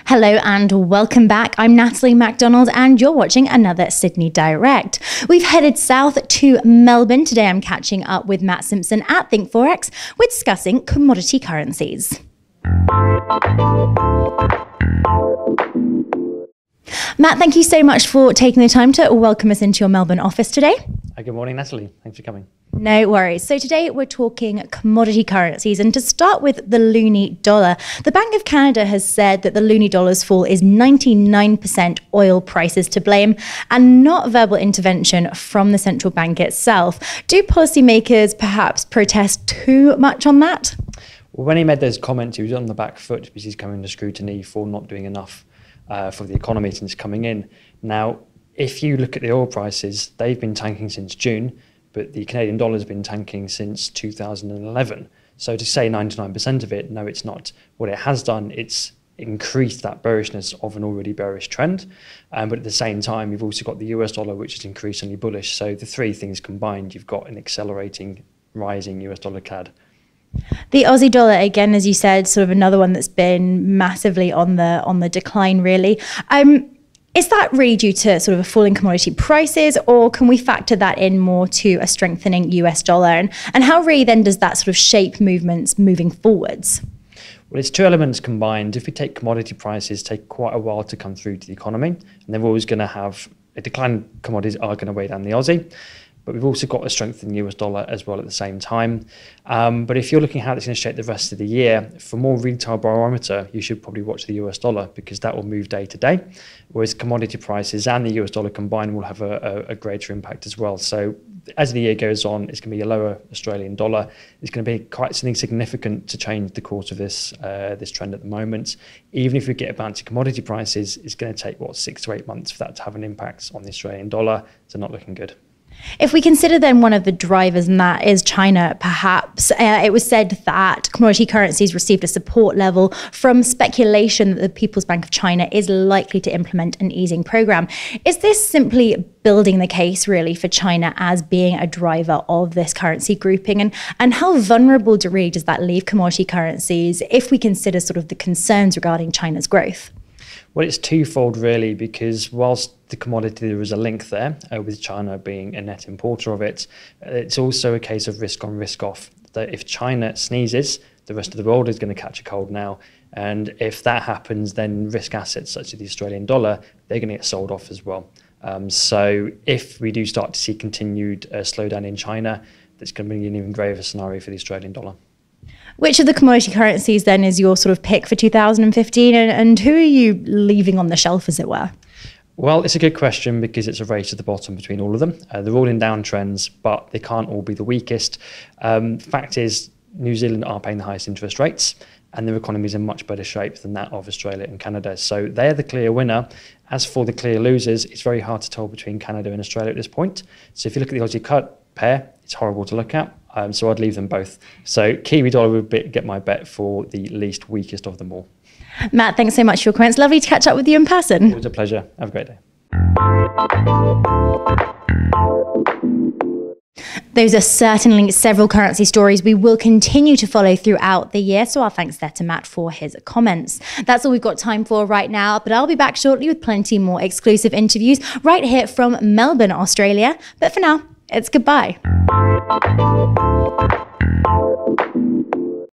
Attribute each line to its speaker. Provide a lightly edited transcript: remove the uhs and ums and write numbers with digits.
Speaker 1: Hello and welcome back. I'm Natalie MacDonald and you're watching another Sydney Direct. We've headed south to Melbourne. Today I'm catching up with Matt Simpson at ThinkForex. We're discussing commodity currencies. Matt, thank you so much for taking the time to welcome us into your Melbourne office today.
Speaker 2: Good morning, Natalie. Thanks for coming.
Speaker 1: No worries. So today we're talking commodity currencies, and to start with the loonie dollar, the Bank of Canada has said that the loonie dollar's fall is 99% oil prices to blame and not verbal intervention from the central bank itself. Do policymakers perhaps protest too much on that?
Speaker 2: Well, when he made those comments, he was on the back foot because he's coming to scrutiny for not doing enough for the economy since coming in. Now, if you look at the oil prices, they've been tanking since June, but the Canadian dollar has been tanking since 2011. So to say 99% of it, no, it's not. What it has done, it's increased that bearishness of an already bearish trend. But at the same time, you've also got the US dollar, which is increasingly bullish. So the three things combined, you've got an accelerating, rising US dollar CAD.
Speaker 1: The Aussie dollar, again, as you said, sort of another one that's been massively on the decline, really. Is that really due to sort of a falling commodity prices, or can we factor that in more to a strengthening US dollar? And how really then does that sort of shape movements moving forwards?
Speaker 2: Well, it's two elements combined. If we take commodity prices, take quite a while to come through to the economy, and they're always going to have a decline. Commodities are going to weigh down the Aussie. But we've also got a strengthening US dollar as well at the same time. But if you're looking at how it's going to shape the rest of the year, for more retail barometer, you should probably watch the US dollar because that will move day to day, whereas commodity prices and the US dollar combined will have a greater impact as well. So as the year goes on, it's going to be a lower Australian dollar. It's going to be quite something significant to change the course of this trend at the moment. Even if we get a bounce in commodity prices, it's going to take, 6 to 8 months for that to have an impact on the Australian dollar. So not looking good.
Speaker 1: If we consider then one of the drivers, and that is China, perhaps, it was said that commodity currencies received a support level from speculation that the People's Bank of China is likely to implement an easing program. Is this simply building the case really for China as being a driver of this currency grouping? And how vulnerable does that leave commodity currencies if we consider sort of the concerns regarding China's growth?
Speaker 2: Well, it's twofold really, because whilst the commodity, there is a link there with China being a net importer of it, it's also a case of risk on, risk off. That if China sneezes, the rest of the world is going to catch a cold now. And if that happens, then risk assets such as the Australian dollar, they're going to get sold off as well. So if we do start to see continued slowdown in China, that's going to be an even graver scenario for the Australian dollar.
Speaker 1: Which of the commodity currencies then is your sort of pick for 2015, and who are you leaving on the shelf, as it were?
Speaker 2: Well, it's a good question because it's a race to the bottom between all of them. They're all in downtrends, but they can't all be the weakest. Fact is, New Zealand are paying the highest interest rates, and their economy is in much better shape than that of Australia and Canada. So they're the clear winner. As for the clear losers, it's very hard to tell between Canada and Australia at this point. So if you look at the Aussie cut pair, it's horrible to look at. So I'd leave them both. So Kiwi dollar would get my bet for the least weakest of them all.
Speaker 1: Matt, thanks so much for your comments. Lovely to catch up with you in person.
Speaker 2: It was a pleasure. Have a great day.
Speaker 1: Those are certainly several currency stories we will continue to follow throughout the year. So our thanks there to Matt for his comments. That's all we've got time for right now, but I'll be back shortly with plenty more exclusive interviews right here from Melbourne, Australia. But for now, it's goodbye.